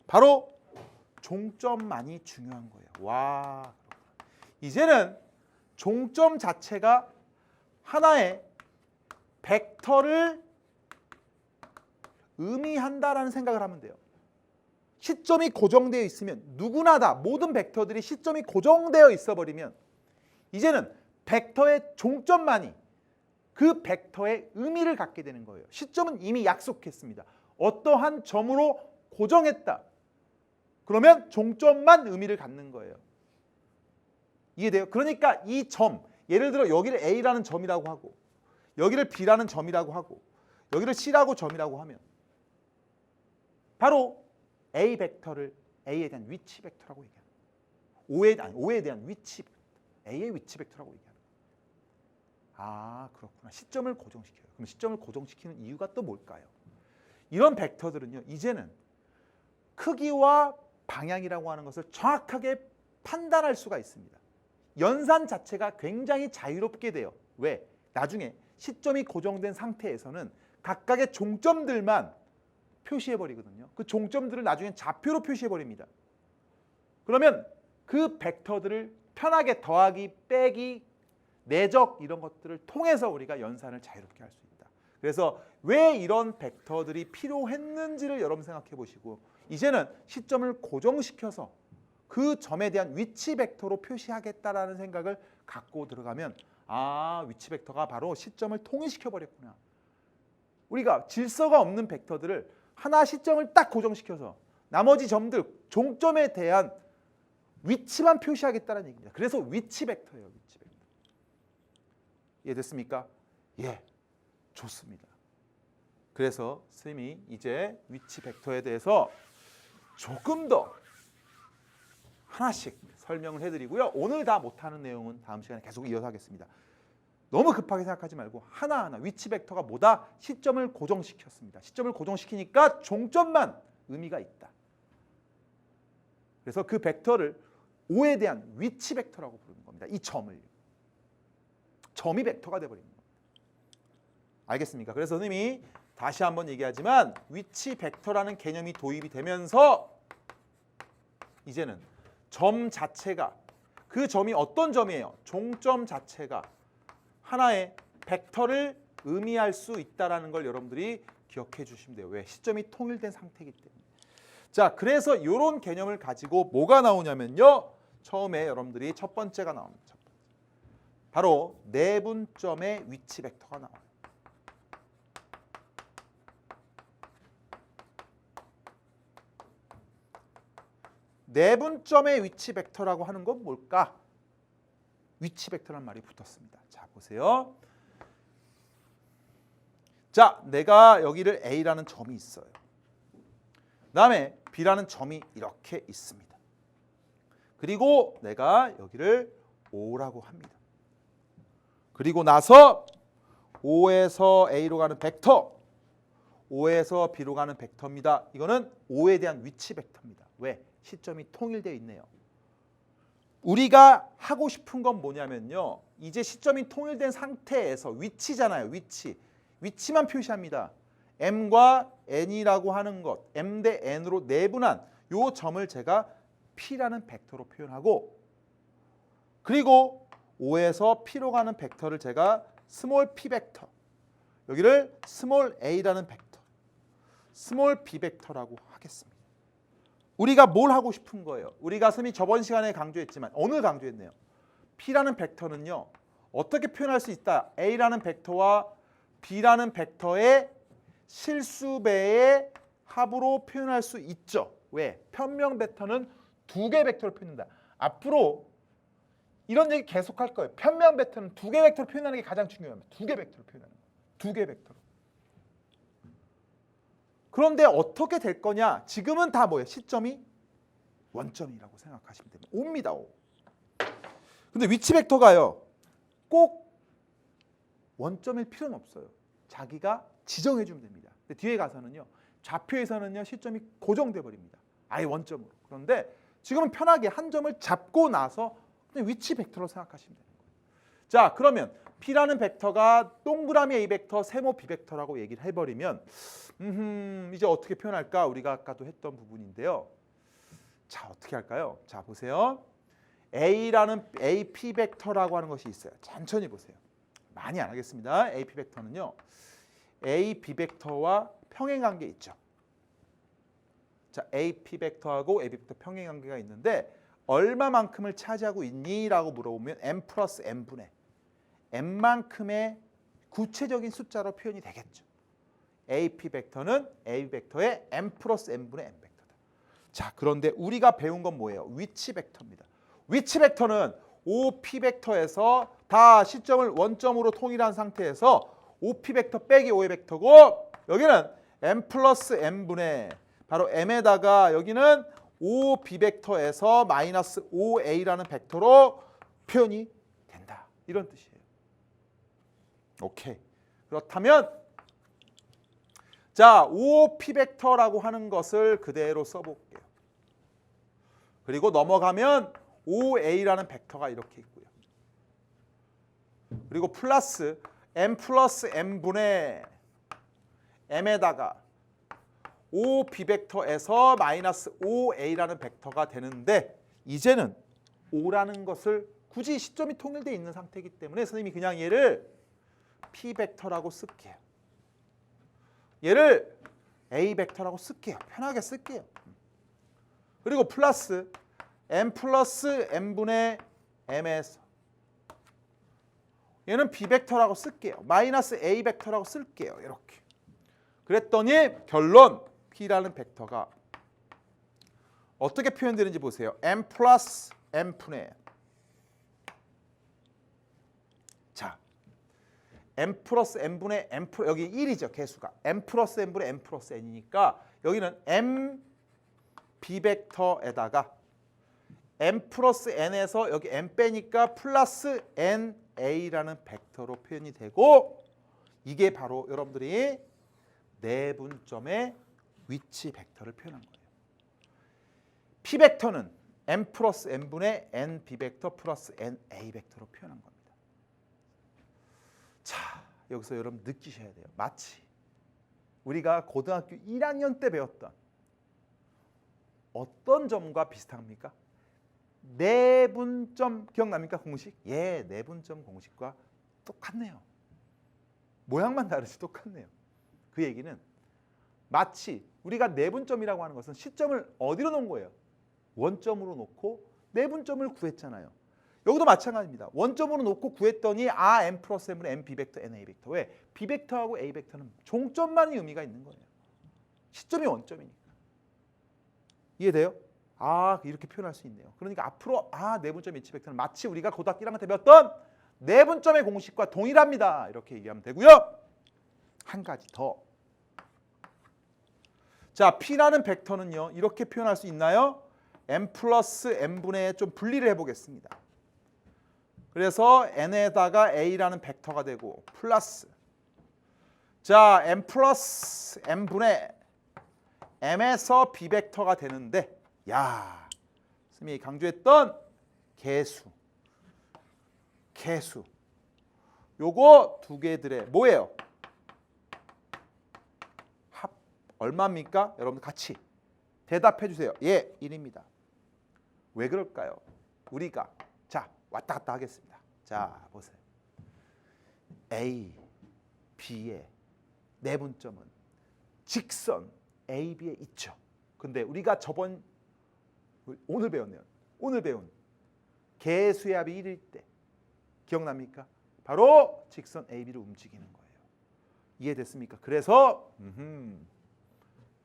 바로 종점만이 중요한 거예요. 와, 이제는 종점 자체가 하나의 벡터를 의미한다라는 생각을 하면 돼요. 시점이 고정되어 있으면 누구나 다 모든 벡터들이 시점이 고정되어 있어 버리면 이제는 벡터의 종점만이 그 벡터의 의미를 갖게 되는 거예요. 시점은 이미 약속했습니다. 어떠한 점으로 고정했다. 그러면 종점만 의미를 갖는 거예요. 이해돼요? 그러니까 이 점, 예를 들어 여기를 A라는 점이라고 하고 여기를 B라는 점이라고 하고 여기를 C라고 점이라고 하면 바로 A 벡터를 A에 대한 위치 벡터라고 얘기합니다. O에 대한 위치, A의 위치 벡터라고 얘기합니다. 아, 그렇구나. 시점을 고정시켜요. 그럼 시점을 고정시키는 이유가 또 뭘까요? 이런 벡터들은요. 이제는 크기와 방향이라고 하는 것을 정확하게 판단할 수가 있습니다. 연산 자체가 굉장히 자유롭게 돼요. 왜? 나중에 시점이 고정된 상태에서는 각각의 종점들만 표시해버리거든요. 그 종점들을 나중에 좌표로 표시해버립니다. 그러면 그 벡터들을 편하게 더하기, 빼기, 내적 이런 것들을 통해서 우리가 연산을 자유롭게 할 수 있다. 그래서 왜 이런 벡터들이 필요했는지를 여러분 생각해 보시고 이제는 시점을 고정시켜서 그 점에 대한 위치 벡터로 표시하겠다라는 생각을 갖고 들어가면 아, 위치 벡터가 바로 시점을 통일시켜 버렸구나. 우리가 질서가 없는 벡터들을 하나 시점을 딱 고정시켜서 나머지 점들 종점에 대한 위치만 표시하겠다는 얘기입니다. 그래서 위치 벡터예요. 위치 벡터. 이해됐습니까? 예, 좋습니다. 그래서 선생님이 이제 위치 벡터에 대해서 조금 더 하나씩 설명을 해드리고요. 오늘 다 못하는 내용은 다음 시간에 계속 이어서 하겠습니다. 너무 급하게 생각하지 말고 하나하나 위치 벡터가 뭐다? 시점을 고정시켰습니다. 시점을 고정시키니까 종점만 의미가 있다. 그래서 그 벡터를 O에 대한 위치 벡터라고 부르는 겁니다. 이 점을. 점이 벡터가 돼버리는 겁니다. 알겠습니까? 그래서 선생님이 다시 한번 얘기하지만 위치 벡터라는 개념이 도입이 되면서 이제는 점 자체가 그 점이 어떤 점이에요? 종점 자체가 하나의 벡터를 의미할 수 있다는 걸 여러분들이 기억해 주시면 돼요. 왜? 시점이 통일된 상태이기 때문에. 자, 그래서 이런 개념을 가지고 뭐가 나오냐면요. 처음에 여러분들이 첫 번째가 나옵니다. 첫 번째. 바로 내분점의 위치 벡터가 나와요. 내분점의 위치 벡터라고 하는 건 뭘까? 위치 벡터라는 말이 붙었습니다. 자, 보세요. 자, 내가 여기를 A라는 점이 있어요. 그다음에 B라는 점이 이렇게 있습니다. 그리고 내가 여기를 O라고 합니다. 그리고 나서 O에서 A로 가는 벡터, O에서 B로 가는 벡터입니다. 이거는 O에 대한 위치 벡터입니다. 왜? 시점이 통일되어 있네요. 우리가 하고 싶은 건 뭐냐면요. 이제 시점이 통일된 상태에서 위치잖아요. 위치만 표시합니다. M과 N이라고 하는 것, M 대 N으로 내분한 요 점을 제가 P라는 벡터로 표현하고, 그리고 O에서 P로 가는 벡터를 제가 스몰 P 벡터, 여기를 스몰 A라는 벡터, 스몰 B 벡터라고 하겠습니다. 우리가 뭘 하고 싶은 거예요? 우리가 선생님이 저번 시간에 강조했지만 오늘 강조했네요. P라는 벡터는요. 어떻게 표현할 수 있다? A라는 벡터와 B라는 벡터의 실수배의 합으로 표현할 수 있죠. 왜? 편명 벡터는 두 개 벡터를 표현한다. 앞으로 이런 얘기 계속 할 거예요. 편명 벡터는 두 개 벡터를 표현하는 게 가장 중요합니다. 두 개 벡터를 표현하는 거예요. 두 개 벡터로. 그런데 어떻게 될 거냐? 지금은 다 뭐예요? 시점이 원점이라고 생각하시면 됩니다. O입니다. O. 근데 위치 벡터가요. 꼭 원점일 필요는 없어요. 자기가 지정해 주면 됩니다. 근데 뒤에 가서는요. 좌표에서는요. 시점이 고정돼 버립니다. 아예 원점으로. 그런데 지금은 편하게 한 점을 잡고 나서 그냥 위치 벡터로 생각하시면 되는 거예요. 자, 그러면 P라는 벡터가 동그라미 A 벡터, 세모 B 벡터라고 얘기를 해버리면 이제 어떻게 표현할까? 우리가 아까도 했던 부분인데요. 자, 어떻게 할까요? 자, 보세요. A라는 AP 벡터라고 하는 것이 있어요. 천천히 보세요. 많이 안 하겠습니다. AP 벡터는요. A, B 벡터와 평행관계 있죠. 자, AP 벡터하고 AB 벡터 평행관계가 있는데 얼마만큼을 차지하고 있니? 라고 물어보면 M 플러스 N분의 N만큼의 구체적인 숫자로 표현이 되겠죠. AP 벡터는 AB 벡터의 M 플러스 N분의 N 벡터다. 자, 그런데 우리가 배운 건 뭐예요? 위치 벡터입니다. 위치 벡터는 OP 벡터에서 다 시점을 원점으로 통일한 상태에서 OP 벡터 빼기 O의 벡터고, 여기는 M 플러스 N분의 바로 M에다가 여기는 OB 벡터에서 마이너스 OA라는 벡터로 표현이 된다. 이런 뜻이에요. 오케이. 그렇다면 자, OP 벡터라고 하는 것을 그대로 써볼게요. 그리고 넘어가면 OA라는 벡터가 이렇게 있고요. 그리고 플러스 M분의 M에다가 OB 벡터에서 마이너스 OA라는 벡터가 되는데, 이제는 O라는 것을 굳이 시점이 통일되어 있는 상태이기 때문에 선생님이 그냥 얘를 P 벡터라고 쓸게요. 얘를 A 벡터라고 쓸게요. 편하게 쓸게요. 그리고 플러스 M 플러스 N분의 M에서 얘는 B 벡터라고 쓸게요. 마이너스 A 벡터라고 쓸게요. 이렇게. 그랬더니 결론 P라는 벡터가 어떻게 표현되는지 보세요. M 플러스 N분의 자, M 플러스 N분의 M 여기 1이죠. 개수가. M 플러스 N분의 M 플러스 N이니까 여기는 M B 벡터에다가 M 플러스 N에서 여기 M 빼니까 플러스 NA라는 벡터로 표현이 되고, 이게 바로 여러분들이 내분점의 위치 벡터를 표현한 거예요. P 벡터는 M 플러스 N분의 NB 벡터 플러스 NA 벡터로 표현한 겁니다. 자, 여기서 여러분 느끼셔야 돼요. 마치 우리가 고등학교 1학년 때 배웠던 어떤 점과 비슷합니까? 내분점 기억납니까? 공식? 예, 내분점 공식과 똑같네요. 모양만 다르지 똑같네요. 그 얘기는 마치 우리가 내분점이라고 하는 것은 시점을 어디로 놓은 거예요? 원점으로 놓고 내분점을 구했잖아요. 여기도 마찬가지입니다. 원점으로 놓고 구했더니 M 플러스 M은 M B 벡터 NA 벡터. 왜? B 벡터하고 A 벡터는 종점만의 의미가 있는 거예요. 시점이 원점이니까. 이해돼요? 이렇게 표현할 수 있네요. 그러니까 앞으로 내분점 위치 벡터는 마치 우리가 고등학교 1학년 때 배웠던 내분점의 공식과 동일합니다. 이렇게 얘기하면 되고요. 한 가지 더. 자, P라는 벡터는요. 이렇게 표현할 수 있나요? M 플러스 N분의 좀 분리를 해보겠습니다. 그래서 n에다가 a라는 벡터가 되고 플러스 자 m 플러스 m분의 m에서 b 벡터가 되는데 야 선생님이 강조했던 개수 요거 두 개들의 뭐예요? 합 얼마입니까? 여러분 같이 대답해 주세요. 예, 1입니다. 왜 그럴까요? 우리가 자 왔다 갔다 하겠습니다. 자 보세요. A, B의 내분점은 직선 A, B에 있죠. 근데 우리가 오늘 배운 개수의 합이 1일 때 기억납니까? 바로 직선 AB를 움직이는 거예요. 이해됐습니까? 그래서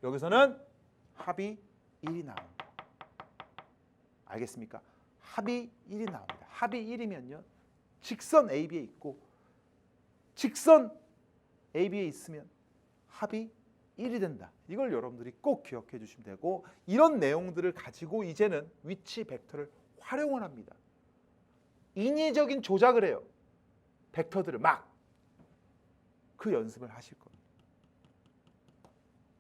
여기서는 합이 1이 나옵니다. 알겠습니까? 합이 1이 나옵니다. 합이 1이면요. 직선 AB에 있고 직선 AB에 있으면 합이 1이 된다. 이걸 여러분들이 꼭 기억해 주시면 되고 이런 내용들을 가지고 이제는 위치 벡터를 활용을 합니다. 인위적인 조작을 해요. 벡터들을 막 그 연습을 하실 겁니다.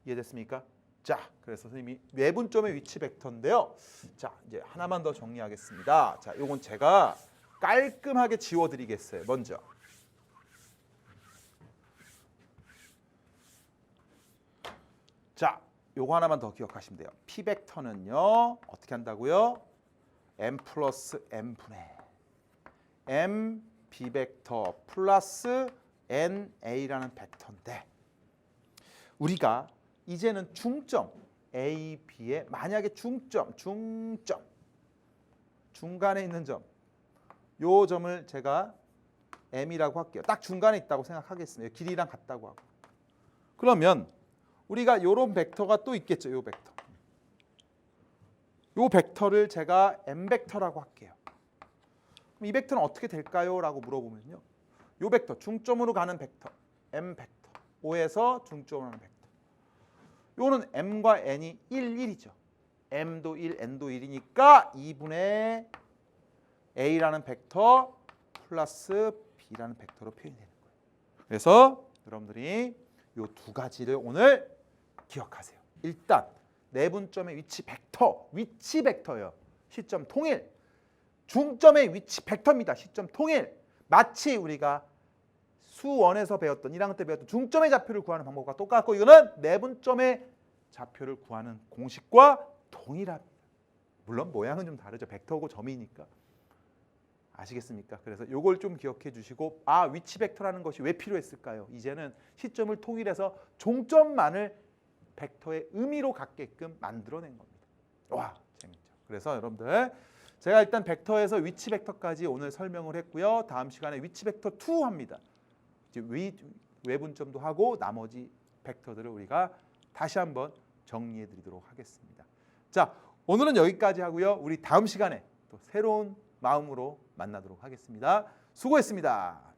이해됐습니까? 자, 그래서 선생님이 내분점의 위치 벡터인데요. 자, 이제 하나만 더 정리하겠습니다. 자, 요건 제가 깔끔하게 지워드리겠어요. 먼저 자, 요거 하나만 더 기억하시면 돼요. P 벡터는요 어떻게 한다고요? M 플러스 M분의 M B 벡터 플러스 NA라는 벡터인데 우리가 이제는 중점 A, B의 만약에 중점 중간에 있는 점 요 점을 제가 M이라고 할게요. 딱 중간에 있다고 생각하겠습니다. 길이랑 같다고 하고 그러면 우리가 요런 벡터가 또 있겠죠. 요 벡터. 요 벡터를 제가 M 벡터라고 할게요. 그럼 이 벡터는 어떻게 될까요? 라고 물어보면요. 요 벡터 중점으로 가는 벡터 M 벡터 O에서 중점으로 가는 벡터 요는 M과 N이 1, 1이죠. M도 1, N도 1이니까 2분의 A라는 벡터 플러스 B라는 벡터로 표현이 되는 거예요. 그래서 여러분들이 요 두 가지를 오늘 기억하세요. 일단 내분점의 위치 벡터예요. 시점 통일. 중점의 위치 벡터입니다. 시점 통일. 마치 우리가 수원에서 배웠던 1학년 때 배웠던 중점의 좌표를 구하는 방법과 똑같고 이거는 내분점의 좌표를 구하는 공식과 동일합니다. 물론 모양은 좀 다르죠. 벡터고 점이니까. 아시겠습니까? 그래서 요걸 좀 기억해 주시고 위치 벡터라는 것이 왜 필요했을까요? 이제는 시점을 통일해서 종점만을 벡터의 의미로 갖게끔 만들어낸 겁니다. 와, 재밌죠. 그래서 여러분들 제가 일단 벡터에서 위치 벡터까지 오늘 설명을 했고요. 다음 시간에 위치 벡터 2 합니다. 이제 외분점도 하고 나머지 벡터들을 우리가 다시 한번 정리해 드리도록 하겠습니다. 자, 오늘은 여기까지 하고요. 우리 다음 시간에 또 새로운 마음으로 만나도록 하겠습니다. 수고했습니다.